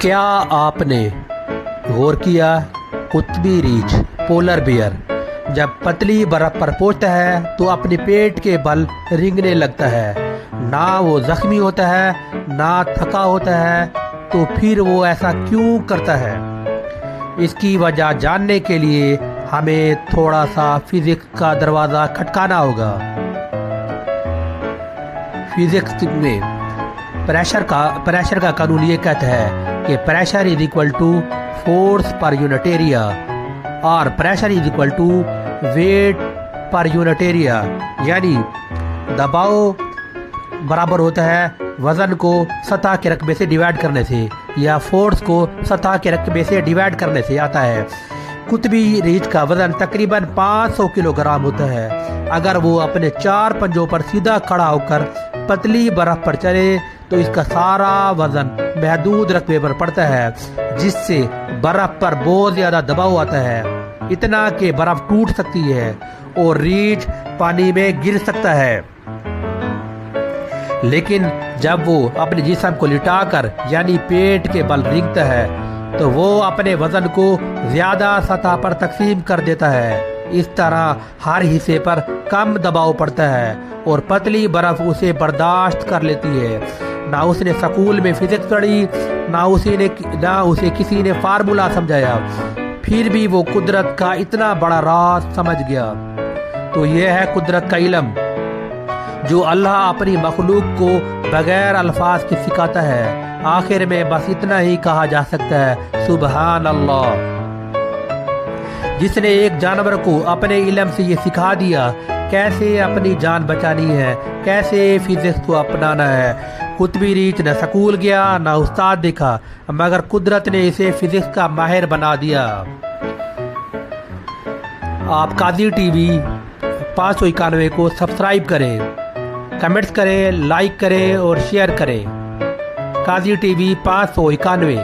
کیا آپ نے غور کیا قطبی ریچھ پولر بیئر جب پتلی برف پر پہنچتا ہے تو اپنے پیٹ کے بل رینگنے لگتا ہے، نہ وہ زخمی ہوتا ہے نہ تھکا ہوتا ہے، تو پھر وہ ایسا کیوں کرتا ہے؟ اس کی وجہ جاننے کے لیے ہمیں تھوڑا سا فزکس کا دروازہ کھٹکانا ہوگا۔ فزکس میں پریشر کا قانون یہ کہتا ہے کہ pressure is equal to force per unit area اور pressure is equal to weight per unit area, یعنی دباؤ برابر ہوتا ہے وزن کو سطح کے رقبے سے ڈیوائڈ کرنے سے یا فورس کو سطح کے رقبے سے ڈیوائڈ کرنے سے آتا ہے۔ قطبی ریچھ کا وزن تقریباً 500 کلو گرام ہوتا ہے۔ اگر وہ اپنے 4 پنجوں پر سیدھا کھڑا ہو کر پتلی برف پر چلے تو اس کا سارا وزن محدود رقبے پر پڑتا ہے، جس سے برف پر بہت زیادہ دباؤ آتا ہے، اتنا کہ برف ٹوٹ سکتی ہے اور ریچھ پانی میں گر سکتا ہے۔ لیکن جب وہ اپنے جسم کو لٹا کر یعنی پیٹ کے بل رینگتا ہے تو وہ اپنے وزن کو زیادہ سطح پر تقسیم کر دیتا ہے۔ اس طرح ہر حصے پر کم دباؤ پڑتا ہے اور پتلی برف اسے برداشت کر لیتی ہے۔ نہ اس نے سکول میں فزکس پڑھی، نہ اسے کسی نے فارمولا سمجھایا، پھر بھی وہ قدرت کا اتنا بڑا راز سمجھ گیا۔ تو یہ ہے قدرت کا علم جو اللہ اپنی مخلوق کو بغیر الفاظ کے سکھاتا ہے۔ آخر میں بس اتنا ہی کہا جا سکتا ہے، سبحان اللہ۔ جس نے ایک جانور کو اپنے علم سے یہ سکھا دیا کیسے اپنی جان بچانی ہے، کیسے فزکس کو اپنانا ہے۔ قطبی ریچھ نہ سکول گیا نہ استاد دیکھا، مگر قدرت نے اسے فزکس کا ماہر بنا دیا۔ آپ قاضی ٹی وی 591 کو سبسکرائب کریں، کمنٹس کریں، لائک کریں اور شیئر کریں۔ قاضی ٹی وی 591